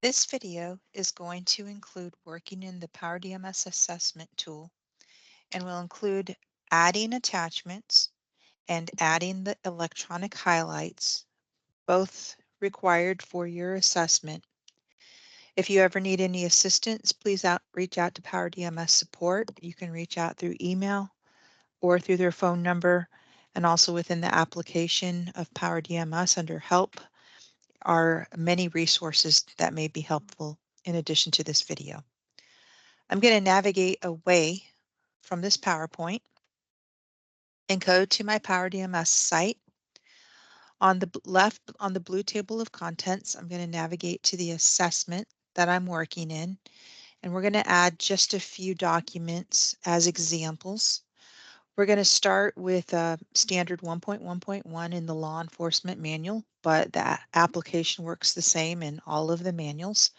This video is going to include working in the PowerDMS assessment tool and will include adding attachments and adding the electronic highlights, both required for your assessment. If you ever need any assistance, please reach out to PowerDMS support. You can reach out through email or through their phone number, and also within the application of PowerDMS under help are many resources that may be helpful in addition to this video. I'm going to navigate away from this PowerPoint and go to my PowerDMS site. On the left, on the blue table of contents, I'm going to navigate to the assessment that I'm working in, and we're going to add just a few documents as examples. We're going to start with standard 1.1.1 in the law enforcement manual, but the application works the same in all of the manuals.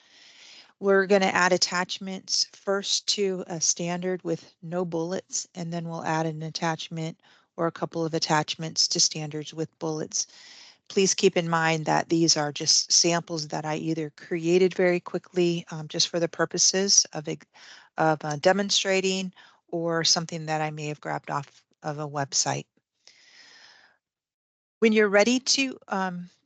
We're going to add attachments first to a standard with no bullets, and then we'll add an attachment or a couple of attachments to standards with bullets. Please keep in mind that these are just samples that I either created very quickly just for the purposes of demonstrating, or something that I may have grabbed off of a website. When you're ready to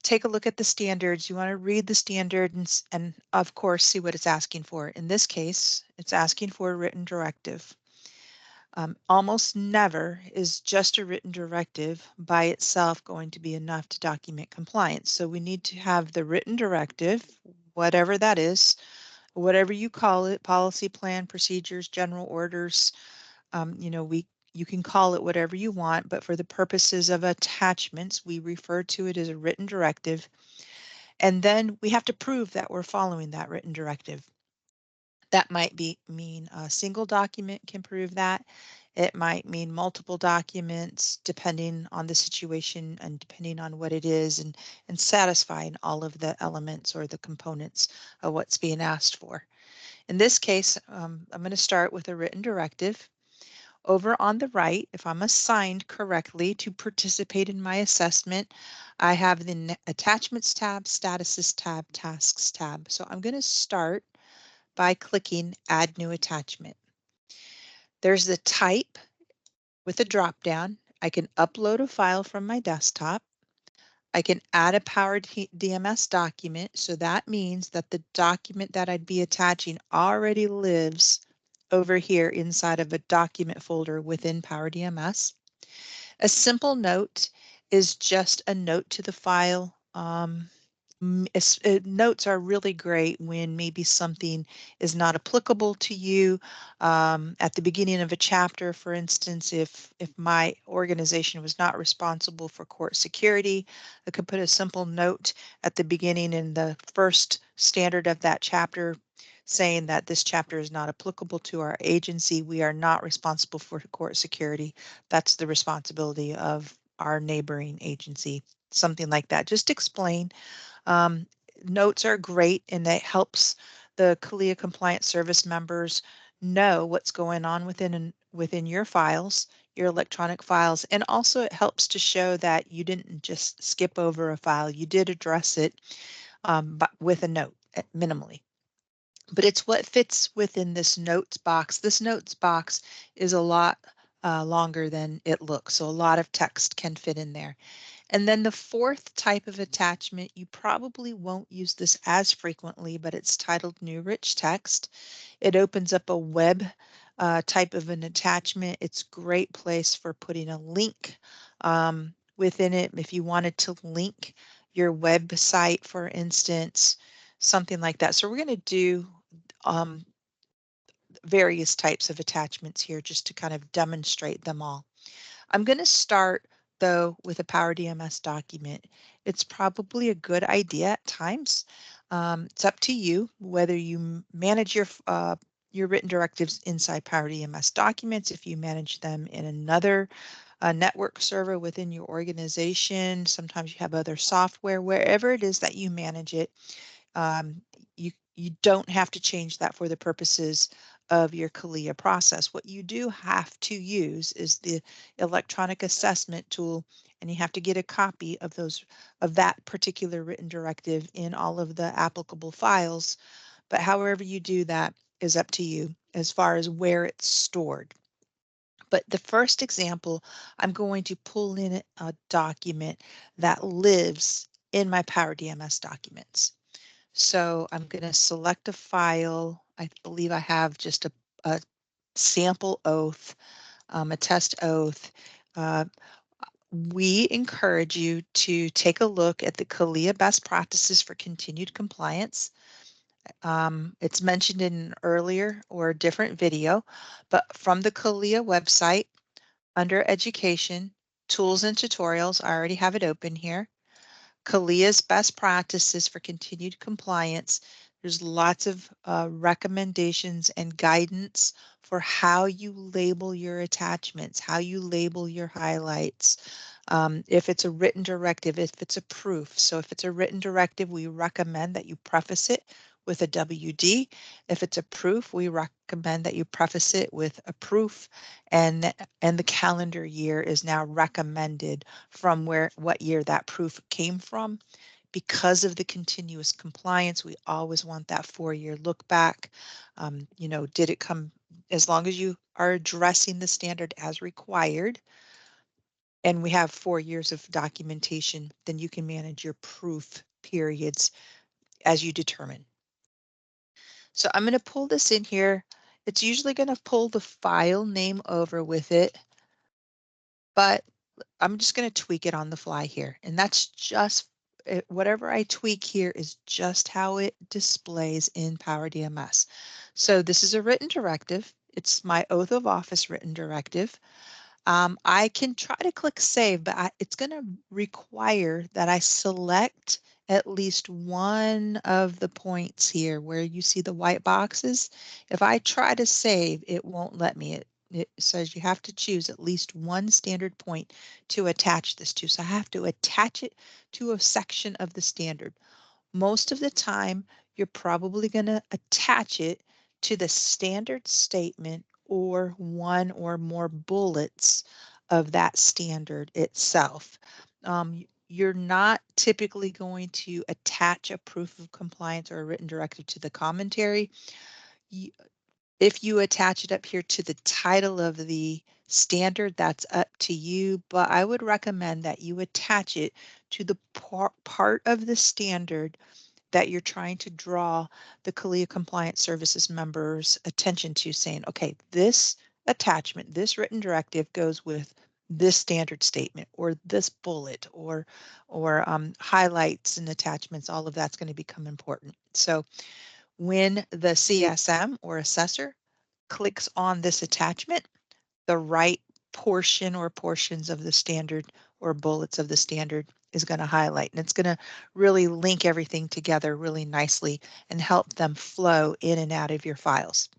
take a look at the standards, you want to read the standard and of course see what it's asking for. In this case, it's asking for a written directive. Almost never is just a written directive by itself going to be enough to document compliance. So we need to have the written directive, whatever that is, whatever you call it, policy, plan, procedures, general orders. You can call it whatever you want, but for the purposes of attachments, we refer to it as a written directive. And then we have to prove that we're following that written directive. That might mean a single document can prove that. It might mean multiple documents, depending on the situation and depending on what it is, and satisfying all of the elements or the components of what's being asked for. In this case, I'm going to start with a written directive. Over on the right, if I'm assigned correctly to participate in my assessment, I have the Attachments tab, Statuses tab, Tasks tab. So I'm going to start by clicking Add New Attachment. There's the type with a drop-down. I can upload a file from my desktop. I can add a PowerDMS document, so that means that the document that I'd be attaching already lives over here inside of a document folder within PowerDMS. A simple note is just a note to the file. Notes are really great when maybe something is not applicable to you. At the beginning of a chapter, for instance, if my organization was not responsible for court security, I could put a simple note at the beginning in the first standard of that chapter saying that this chapter is not applicable to our agency. We are not responsible for court security. That's the responsibility of our neighboring agency, something like that. Just explain. um, Notes are great, and that helps the CALIA compliance service members know what's going on within your files, your electronic files, and also it helps to show that you didn't just skip over a file. You did address it but with a note minimally. But it's what fits within this notes box. This notes box is a lot longer than it looks, so a lot of text can fit in there. And then the fourth type of attachment, you probably won't use this as frequently, but it's titled New Rich Text. It opens up a web type of an attachment. It's a great place for putting a link within it. If you wanted to link your website, for instance, something like that. So we're going to do um, various types of attachments here just to kind of demonstrate them all. I'm going to start though with a PowerDMS document. It's probably a good idea at times. It's up to you whether you manage your written directives inside PowerDMS documents, if you manage them in another network server within your organization. Sometimes you have other software. Wherever it is that you manage it, um, you don't have to change that for the purposes of your CALIA process. What you do have to use is the electronic assessment tool and you have to get a copy of that particular written directive in all of the applicable files. But however you do that is up to you as far as where it's stored. But the first example, I'm going to pull in a document that lives in my PowerDMS documents. So I'm going to select a file. I believe I have just a sample oath, a test oath. Uh, we encourage you to take a look at the CALIA best practices for continued compliance. It's mentioned in an earlier or a different video, but from the CALIA website, under Education, Tools and Tutorials, I already have it open here. CALIA's best practices for continued compliance. There's lots of recommendations and guidance for how you label your attachments, how you label your highlights. If it's a written directive, if it's a proof. So if it's a written directive, we recommend that you preface it with a WD. If it's a proof, we recommend that you preface it with a proof, and the calendar year is now recommended from what year that proof came from. Because of the continuous compliance, we always want that 4-year look back. Did it come, as long as you are addressing the standard as required, and we have 4 years of documentation, then you can manage your proof periods as you determine. So I'm going to pull this in here. It's usually going to pull the file name over with it, but I'm just going to tweak it on the fly here. And that's just whatever I tweak here is just how it displays in PowerDMS. So this is a written directive. It's my oath of office written directive. I can try to click save, but it's going to require that I select at least one of the points here where you see the white boxes. If I try to save, it won't let me. It says you have to choose at least one standard point to attach this to. So I have to attach it to a section of the standard. Most of the time, you're probably going to attach it to the standard statement or one or more bullets of that standard itself. You're not typically going to attach a proof of compliance or a written directive to the commentary. If you attach it up here to the title of the standard, that's up to you, but I would recommend that you attach it to the part of the standard that you're trying to draw the CALIA Compliance Services members' attention to, saying, okay, this attachment, this written directive goes with this standard statement or this bullet or highlights and attachments. All of that's going to become important. So when the CSM or assessor clicks on this attachment, the right portion or portions of the standard or bullets of the standard is going to highlight, and it's going to really link everything together really nicely and help them flow in and out of your files.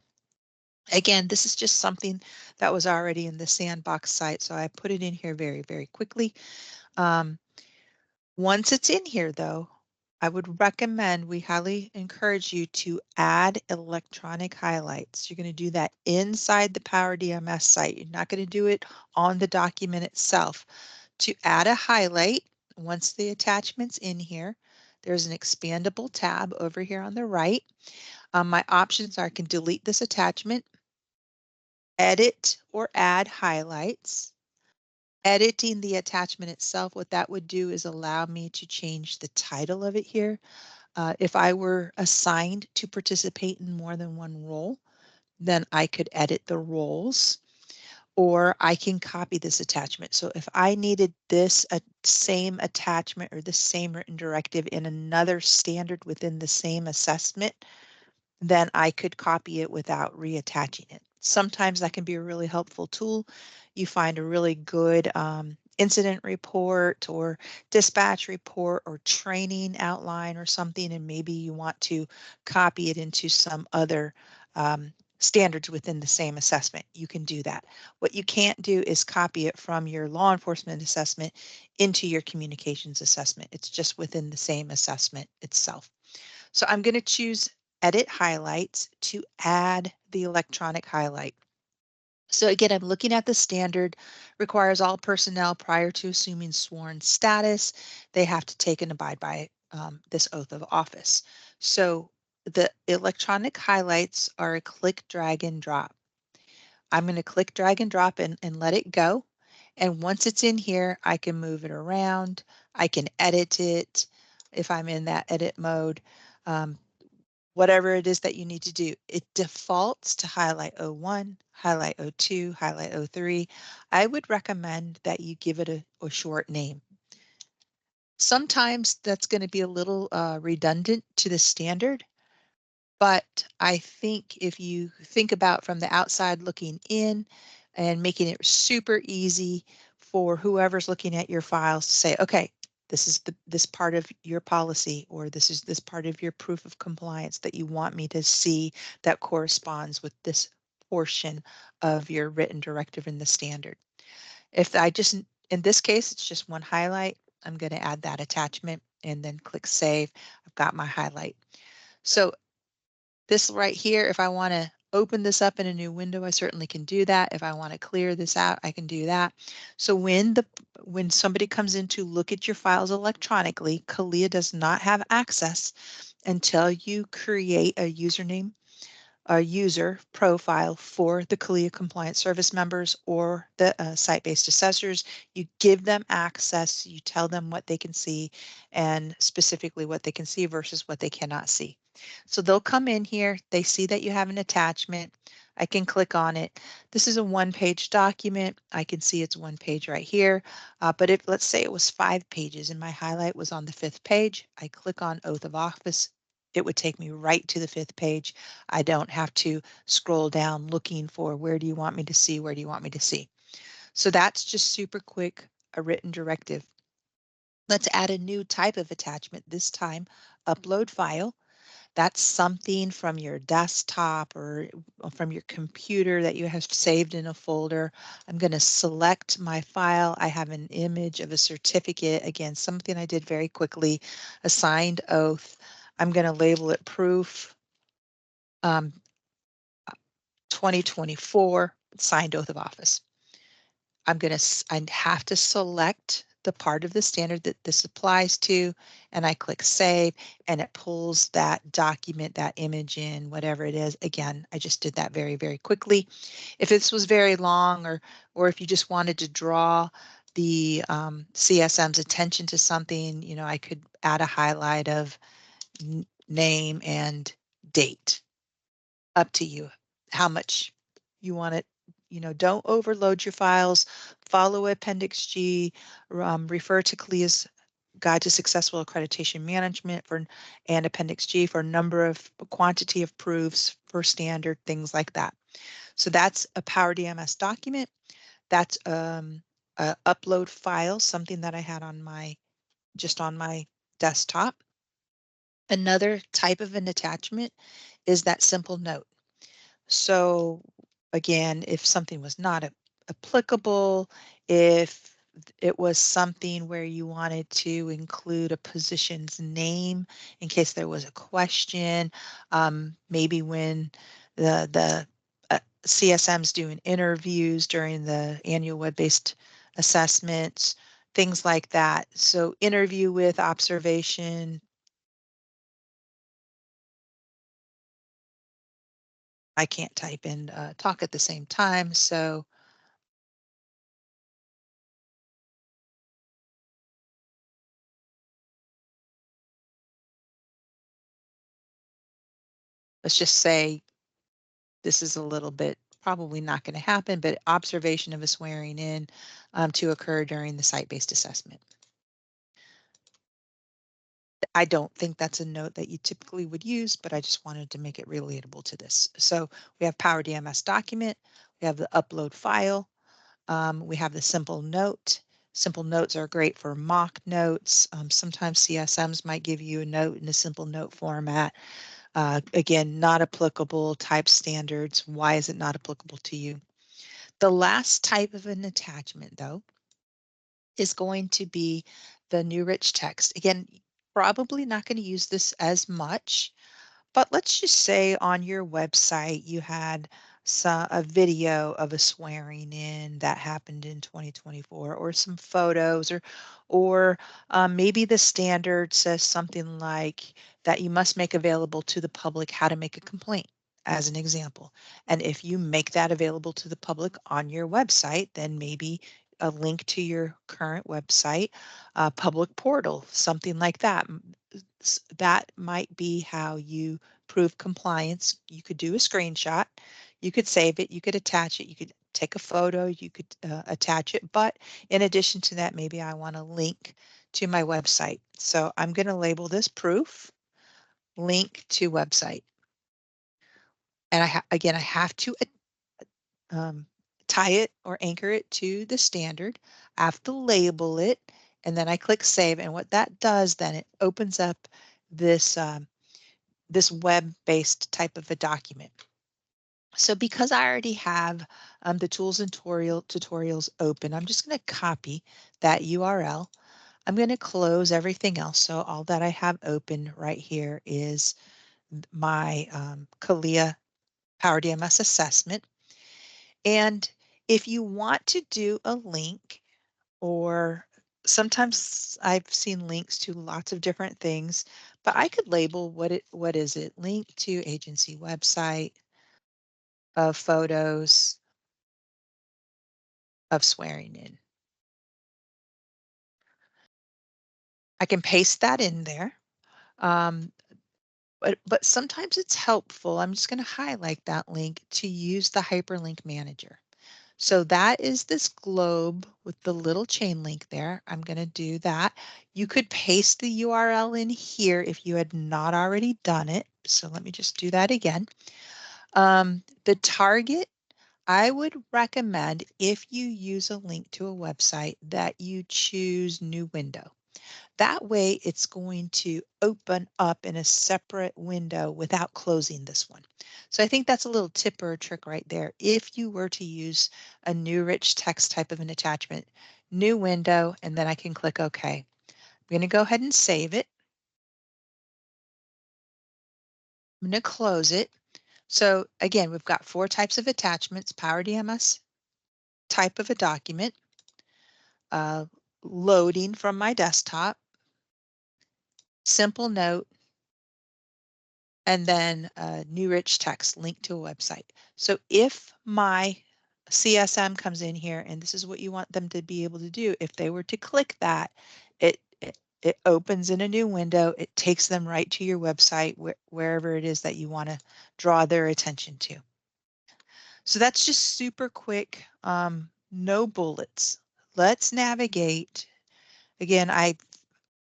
Again, this is just something that was already in the sandbox site, so I put it in here very, very quickly. Once it's in here, though, I would recommend, we highly encourage you to add electronic highlights. You're going to do that inside the PowerDMS site. You're not going to do it on the document itself. To add a highlight, once the attachment's in here, there's an expandable tab over here on the right. My options are I can delete this attachment, edit or add highlights. Editing the attachment itself, what that would do is allow me to change the title of it here. If I were assigned to participate in more than one role, then I could edit the roles, or I can copy this attachment. So if I needed this same attachment or the same written directive in another standard within the same assessment, then I could copy it without reattaching it. Sometimes that can be a really helpful tool. You find a really good incident report or dispatch report or training outline or something, and maybe you want to copy it into some other standards within the same assessment. You can do that. What you can't do is copy it from your law enforcement assessment into your communications assessment. It's just within the same assessment itself. So I'm going to choose Edit Highlights to add the electronic highlight. So again, I'm looking at the standard, requires all personnel prior to assuming sworn status. They have to take and abide by this oath of office. So the electronic highlights are a click, drag, and drop. I'm going to click, drag, and drop and let it go. And once it's in here, I can move it around. I can edit it if I'm in that edit mode. Um, Whatever it is that you need to do. It defaults to highlight O1, highlight O2, highlight O3. I would recommend that you give it a short name. Sometimes that's going to be a little redundant to the standard, but I think if you think about from the outside looking in and making it super easy for whoever's looking at your files to say, okay, this is this part of your policy, or this is this part of your proof of compliance that you want me to see that corresponds with this portion of your written directive in the standard. If I just, in this case, it's just one highlight, I'm going to add that attachment and then click save. I've got my highlight. So this right here, if I want to open this up in a new window, I certainly can do that. If I want to clear this out, I can do that. So when somebody comes in to look at your files electronically, CALIA does not have access until you create a username, a user profile for the CALIA compliant service members or the site-based assessors. You give them access, you tell them what they can see and specifically what they can see versus what they cannot see. So they'll come in here, they see that you have an attachment. I can click on it. This is a one-page document. I can see it's one page right here. But if, let's say it was 5 pages and my highlight was on the 5th page, I click on Oath of Office. It would take me right to the 5th page. I don't have to scroll down looking for where do you want me to see, where do you want me to see. So that's just super quick, a written directive. Let's add a new type of attachment, this time upload file. That's something from your desktop or from your computer that you have saved in a folder. I'm going to select my file. I have an image of a certificate. Again, something I did very quickly, a signed oath. I'm going to label it proof 2024 signed oath of office. I have to select the part of the standard that this applies to, and I click save, and it pulls that document, that image in, whatever it is. Again, I just did that very, very quickly. If this was very long, or if you just wanted to draw the CSM's attention to something, you know, I could add a highlight of name and date. Up to you how much you want it. You know, don't overload your files. Follow Appendix G. Refer to CLIA's Guide to Successful Accreditation Management for and Appendix G for a number of quantity of proofs for standard things like that. So that's a PowerDMS document. That's a upload file, something that I had on my just on my desktop. Another type of an attachment is that simple note. So again, if something was not applicable, if it was something where you wanted to include a position's name in case there was a question, maybe when the CSM's doing interviews during the annual web-based assessments, things like that. So interview with observation. I can't type and talk at the same time, so let's just say this is a little bit probably not going to happen, but observation of a swearing in to occur during the site-based assessment. I don't think that's a note that you typically would use, but I just wanted to make it relatable to this. So we have PowerDMS document, we have the upload file, we have the simple note. Simple notes are great for mock notes. Sometimes CSMs might give you a note in a simple note format. Again, not applicable type standards. Why is it not applicable to you? The last type of an attachment, though, is going to be the new rich text. Again, probably not going to use this as much, but let's just say on your website you had a video of a swearing in that happened in 2024, or some photos, or maybe the standard says something like that you must make available to the public how to make a complaint, as an example. And if you make that available to the public on your website, then maybe a link to your current website, public portal, something like that. That might be how you prove compliance. You could do a screenshot, you could save it, you could attach it, you could take a photo, you could attach it. But in addition to that, maybe I want a link to my website. So I'm going to label this proof, link to website. And again, I have to um, tie it or anchor it to the standard. I have to label it, and then I click save. And what that does, then it opens up this this web-based type of a document. So because I already have the tools and tutorials open, I'm just going to copy that URL. I'm going to close everything else. So all that I have open right here is my CALIA PowerDMS assessment. And if you want to do a link, or sometimes I've seen links to lots of different things, but I could label what is it? Link to agency website of photos of swearing in. I can paste that in there. Um, but sometimes it's helpful. I'm just going to highlight that link to use the hyperlink manager. So that is this globe with the little chain link there. I'm going to do that. You could paste the URL in here if you had not already done it. So let me just do that again. The target, I would recommend, if you use a link to a website, that you choose new window. That way it's going to open up in a separate window without closing this one. So I think that's a little tip or a trick right there. If you were to use a new rich text type of an attachment, new window, and then I can click OK. I'm going to go ahead and save it. I'm going to close it. So again, we've got 4 types of attachments: PowerDMS type of a document, uh, loading from my desktop, simple note, and then new rich text link to a website. So if my CSM comes in here and this is what you want them to be able to do, if they were to click that, it opens in a new window. It takes them right to your website, wherever it is that you want to draw their attention to. So that's just super quick. No bullets. Let's navigate. Again, I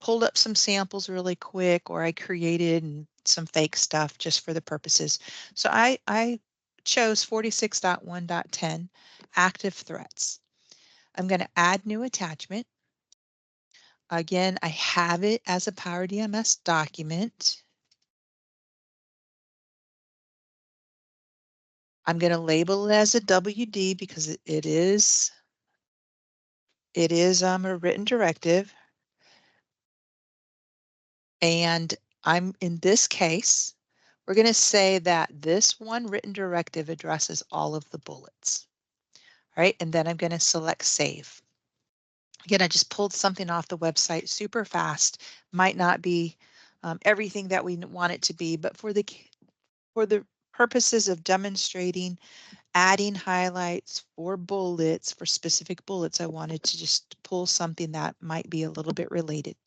pulled up some samples really quick, or I created some fake stuff just for the purposes. So I chose 46.1.10 active threats. I'm going to add new attachment. Again, I have it as a PowerDMS document. I'm going to label it as a WD because it is a written directive. And I'm in this case, we're going to say that this one written directive addresses all of the bullets. All right, and then I'm going to select save. Again, I just pulled something off the website super fast. Might not be everything that we want it to be, but for the purposes of demonstrating adding highlights for bullets, for specific bullets, I wanted to just pull something that might be a little bit related.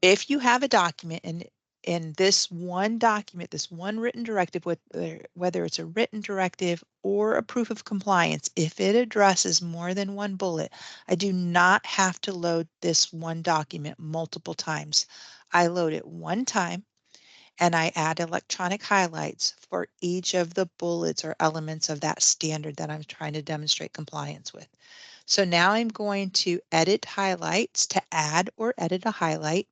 If you have a document, and in this one document, this one written directive, whether it's a written directive or a proof of compliance, if it addresses more than one bullet, I do not have to load this one document multiple times. I load it one time and I add electronic highlights for each of the bullets or elements of that standard that I'm trying to demonstrate compliance with. So now I'm going to edit highlights to add or edit a highlight.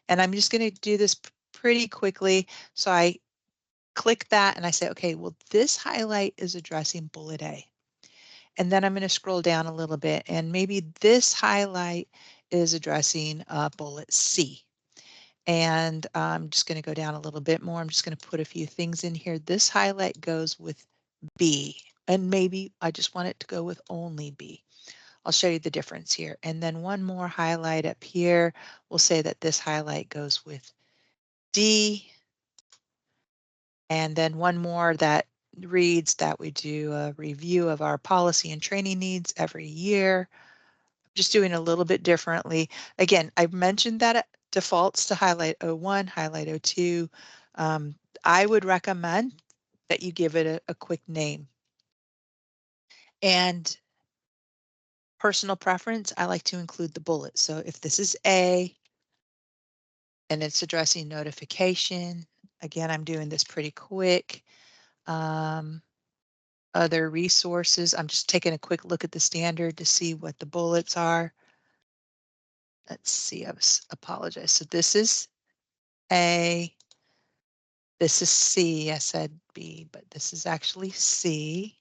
And I'm just going to do this pretty quickly. So I click that and I say, okay, well, this highlight is addressing bullet A. And then I'm going to scroll down a little bit, and maybe this highlight is addressing bullet C. And I'm just going to go down a little bit more. I'm just going to put a few things in here. This highlight goes with B. And maybe I just want it to go with only B. I'll show you the difference here. And then one more highlight up here. We'll say that this highlight goes with D. And then one more that reads that we do a review of our policy and training needs every year. Just doing a little bit differently. Again, I mentioned that it defaults to highlight 01, highlight 02. I would recommend that you give it a quick name. And personal preference, I like to include the bullet. So if this is A and it's addressing notification, again, I'm doing this pretty quick. Other resources, I'm just taking a quick look at the standard to see what the bullets are. Let's see, apologize. So this is A, this is C. I said B, but this is actually C.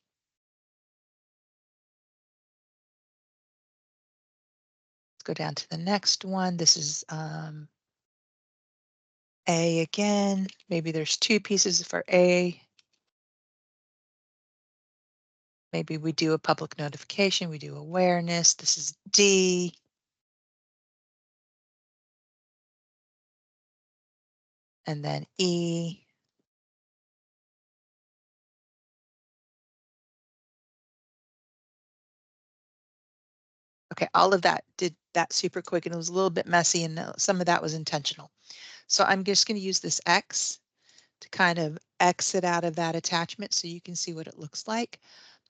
Let's go down to the next one. This is A again. Maybe there's two pieces for A. Maybe we do a public notification, we do awareness. This is D. And then E. Okay, all of that did that super quick, and it was a little bit messy, and some of that was intentional. So I'm just going to use this X to kind of exit out of that attachment so you can see what it looks like.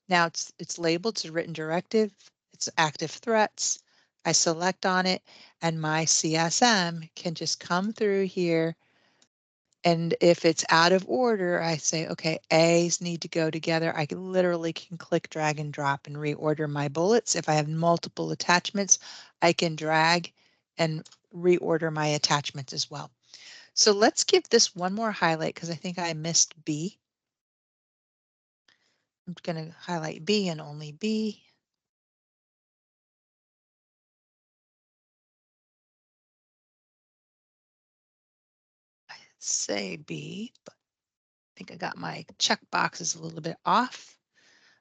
Now it's labeled to written directive. It's active threats. I select on it, and my CSM can just come through here. And if it's out of order, I say, okay, A's need to go together. I can literally click, drag, and drop and reorder my bullets. If I have multiple attachments, I can drag and reorder my attachments as well. So let's give this one more highlight because I think I missed B. I'm going to highlight B and only B. I say B, but I think I got my check boxes a little bit off.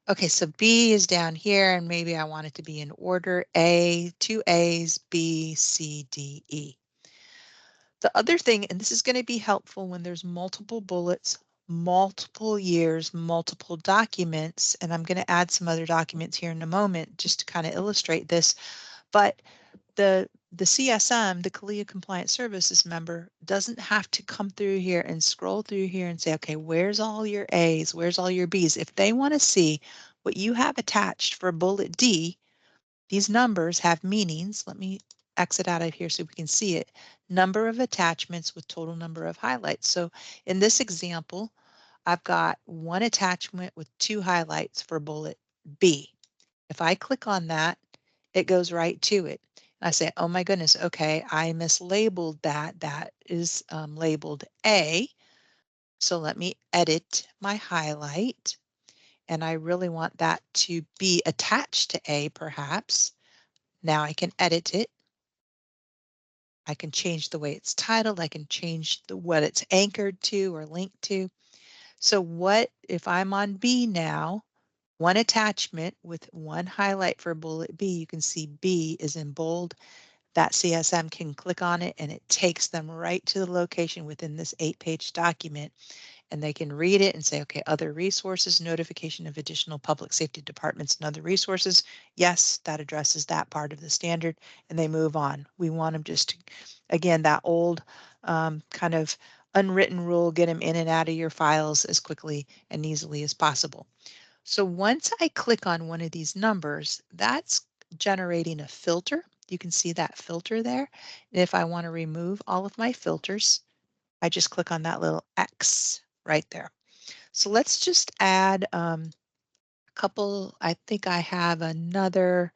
Okay, so B is down here, and maybe I want it to be in order. A, two A's, B, C, D, E. The other thing, and this is going to be helpful when there's multiple bullets, multiple years, multiple documents, and I'm going to add some other documents here in a moment just to kind of illustrate this, but the CSM, the CALIA Compliance Services member, doesn't have to come through here and scroll through here and say, okay, where's all your A's? Where's all your B's? If they want to see what you have attached for bullet D, these numbers have meanings. Let me exit out of here so we can see it. Number of attachments with total number of highlights. So in this example, I've got one attachment with two highlights for bullet B. If I click on that, it goes right to it. I say, oh my goodness, okay, I mislabeled that. That is labeled A. So let me edit my highlight. And I really want that to be attached to A perhaps. Now I can edit it. I can change the way it's titled. I can change what it's anchored to or linked to. So what if I'm on B now? One attachment with one highlight for bullet B, you can see B is in bold. That CSM can click on it and it takes them right to the location within this 8-page document, and they can read it and say, okay, other resources, notification of additional public safety departments and other resources. Yes, that addresses that part of the standard, and they move on. We want them just to, again, that old kind of unwritten rule, get them in and out of your files as quickly and easily as possible. So once I click on one of these numbers, that's generating a filter. You can see that filter there. And if I want to remove all of my filters, I just click on that little X right there. So let's just add a couple. I think I have another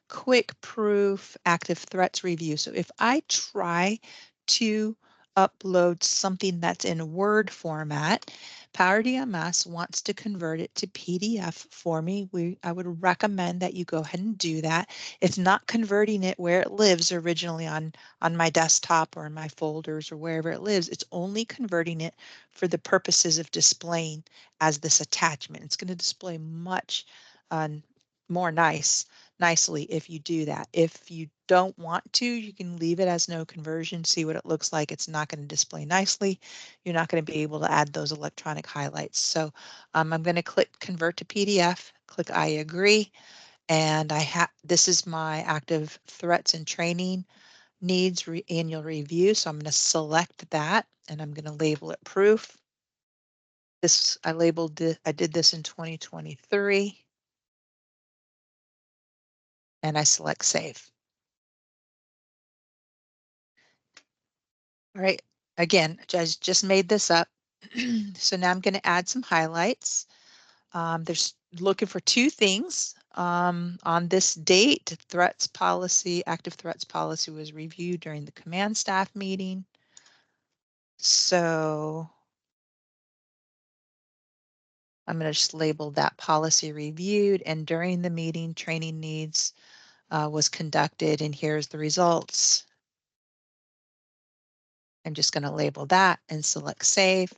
quick proof active threats review. So if I try to upload something that's in Word format, PowerDMS wants to convert it to PDF for me. I would recommend that you go ahead and do that. It's not converting it where it lives originally on my desktop or in my folders or wherever it lives. It's only converting it for the purposes of displaying as this attachment. It's going to display much more nicely if you do that. If you don't want to, you can leave it as no conversion, see what it looks like. It's not going to display nicely. You're not going to be able to add those electronic highlights. So I'm going to click convert to PDF, click I agree, and this is my active threats and training needs annual review. So I'm going to select that and I'm going to label it proof. I did this in 2023 and I select save. All right, again, I just made this up. So now I'm going to add some highlights. There's looking for two things. On this date, active threats policy was reviewed during the command staff meeting. So I'm going to just label that policy reviewed, and during the meeting, training needs was conducted, and here's the results. I'm just going to label that and select save.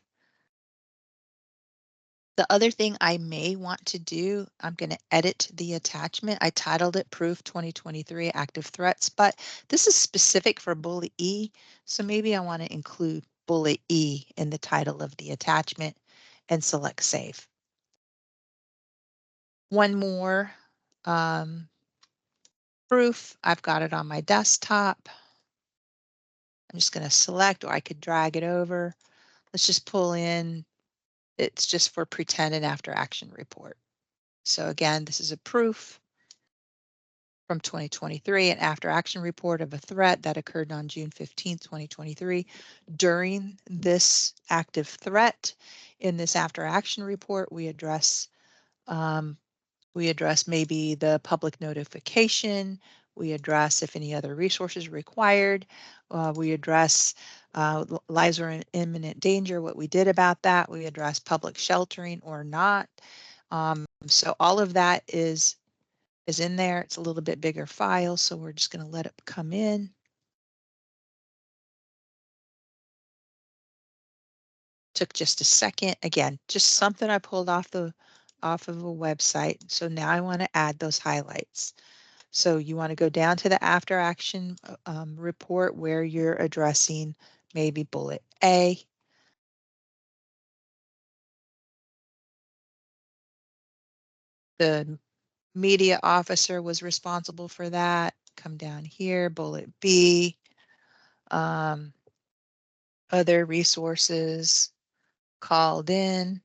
The other thing I may want to do, I'm going to edit the attachment. I titled it Proof 2023 Active Threats, but this is specific for bullet E. So maybe I want to include bullet E in the title of the attachment and select save. One more proof. I've got it on my desktop. I'm just going to select, or I could drag it over. Let's just pull in. It's just for pretend and after action report. So again, this is a proof from 2023, an after action report of a threat that occurred on June 15th, 2023. During this active threat, in this after action report, we address maybe the public notification. We address if any other resources required. We address lives are in imminent danger, what we did about that. We address public sheltering or not. So all of that is in there. It's a little bit bigger file, so we're just going to let it come in. Took just a second. Again, just something I pulled off of a website. So now I want to add those highlights. So you want to go down to the after action report where you're addressing maybe bullet A. The media officer was responsible for that. Come down here, bullet B. Other resources called in.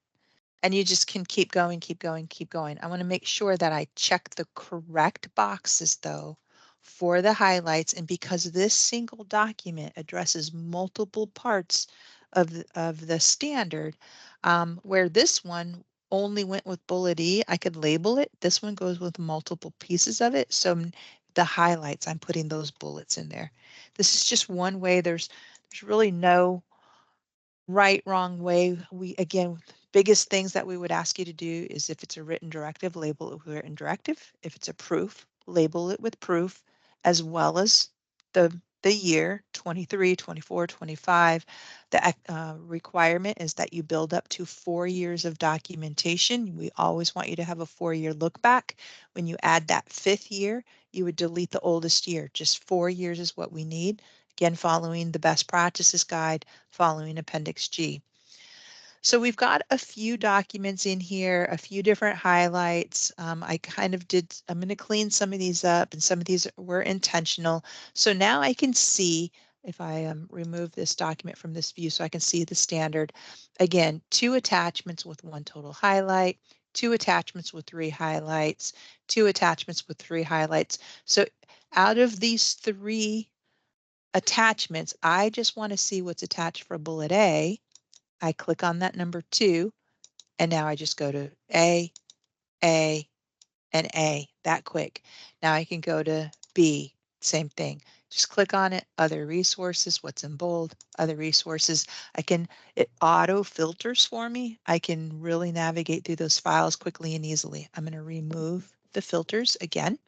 And you just can keep going, keep going, keep going. I want to make sure that I check the correct boxes though for the highlights. And because this single document addresses multiple parts of the standard, where this one only went with bullet E, I could label it. This one goes with multiple pieces of it. So the highlights, I'm putting those bullets in there. This is just one way. There's really no right, wrong way. Again, biggest things that we would ask you to do is if it's a written directive, label it with written directive. If it's a proof, label it with proof, as well as the year 23, 24, 25. The requirement is that you build up to 4 years of documentation. We always want you to have a 4-year look back. When you add that 5th year, you would delete the oldest year. Just 4 years is what we need. Again, following the best practices guide, following Appendix G. So we've got a few documents in here, a few different highlights. I'm going to clean some of these up, and some of these were intentional. So now I can see, if I remove this document from this view so I can see the standard. Again, 2 attachments with 1 total highlight, 2 attachments with 3 highlights, 2 attachments with 3 highlights. So out of these 3 attachments, I just want to see what's attached for bullet A. I click on that number 2, and now I just go to A, and A that quick. Now I can go to B, same thing. Just click on it, other resources, what's in bold, other resources. It auto filters for me. I can really navigate through those files quickly and easily. I'm going to remove the filters again.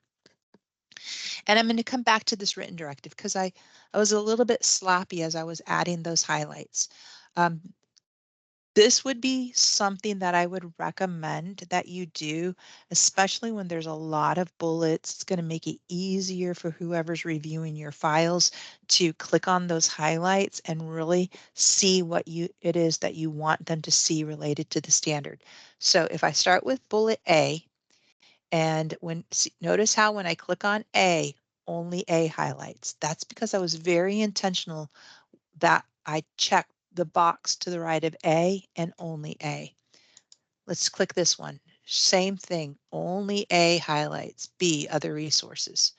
And I'm going to come back to this written directive because I was a little bit sloppy as I was adding those highlights. This would be something that I would recommend that you do, especially when there's a lot of bullets. It's going to make it easier for whoever's reviewing your files to click on those highlights and really see what it is that you want them to see related to the standard. So if I start with bullet A, and notice how when I click on A, only A highlights. That's because I was very intentional that I checked the box to the right of A and only A. Let's click this one. Same thing, only A highlights, B, other resources.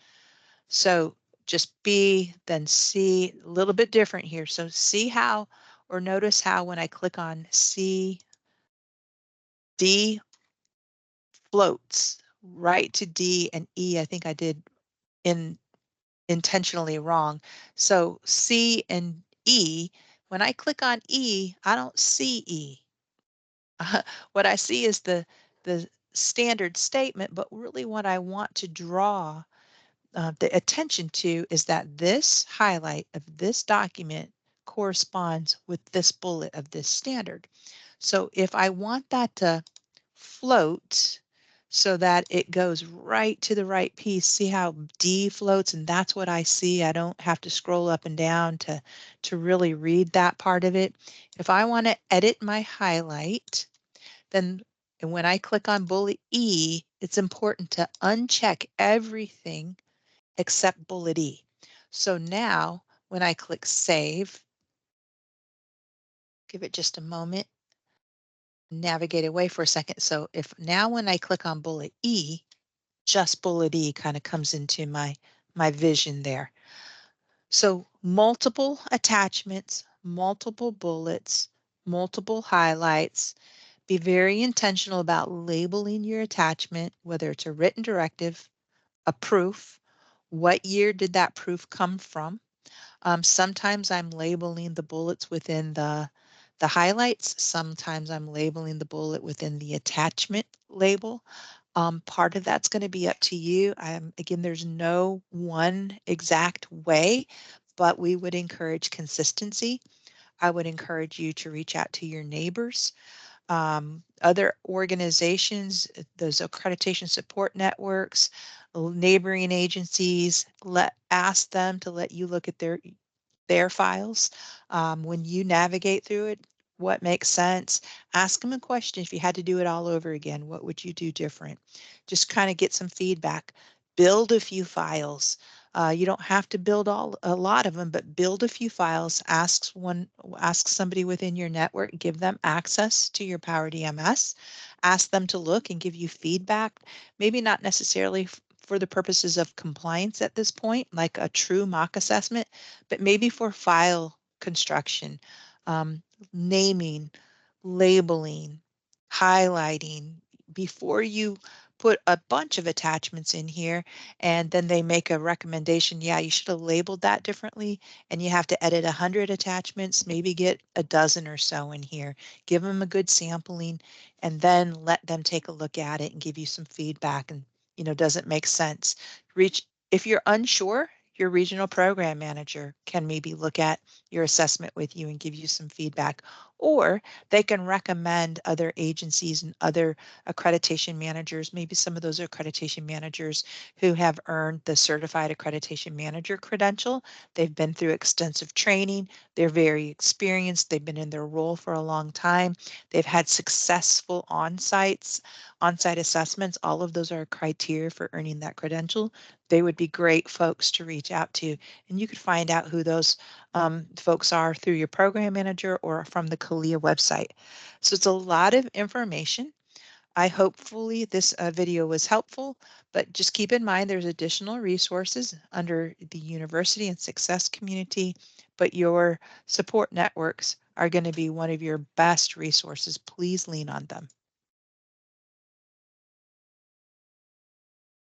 So just B, then C, a little bit different here. So see how, or notice how when I click on C, D floats right to D, and E, I think I did intentionally wrong. So C and E, when I click on E, I don't see E. What I see is the standard statement, but really what I want to draw the attention to is that this highlight of this document corresponds with this bullet of this standard. So if I want that to float so that it goes right to the right piece, see how D floats, and that's what I see. I don't have to scroll up and down to really read that part of it. If I want to edit my highlight, then and when I click on bullet E, it's important to uncheck everything except bullet E. So now when I click save, give it just a moment, navigate away for a second. So if now when I click on bullet E, just bullet E kind of comes into my vision there. So multiple attachments, multiple bullets, multiple highlights. Be very intentional about labeling your attachment, whether it's a written directive, a proof, what year did that proof come from? Sometimes I'm labeling the bullets within the highlights. Sometimes I'm labeling the bullet within the attachment label. Part of that's going to be up to you. Again, there's no one exact way, but we would encourage consistency. I would encourage you to reach out to your neighbors, other organizations, those accreditation support networks, neighboring agencies. Ask them to let you look at their files. When you navigate through it, what makes sense? Ask them a question. If you had to do it all over again, what would you do different? Just kind of get some feedback. Build a few files. You don't have to build a lot of them, but build a few files. Ask somebody within your network, give them access to your PowerDMS. Ask them to look and give you feedback. Maybe not necessarily for the purposes of compliance at this point, like a true mock assessment, but maybe for file construction, um, naming, labeling, highlighting, before you put a bunch of attachments in here and then they make a recommendation, yeah, you should have labeled that differently, and you have to edit 100 attachments, maybe get a dozen or so in here, give them a good sampling, and then let them take a look at it and give you some feedback. And does it make sense? If you're unsure, your regional program manager can maybe look at your assessment with you and give you some feedback, or they can recommend other agencies and other accreditation managers, maybe some of those accreditation managers who have earned the certified accreditation manager credential. They've been through extensive training. They're very experienced. They've been in their role for a long time. They've had successful on-site assessments. All of those are criteria for earning that credential. They would be great folks to reach out to, and you could find out who those folks are through your program manager or from the CALIA website. So it's a lot of information. Hopefully this video was helpful, but just keep in mind there's additional resources under the university and success community, but your support networks are going to be one of your best resources. Please lean on them.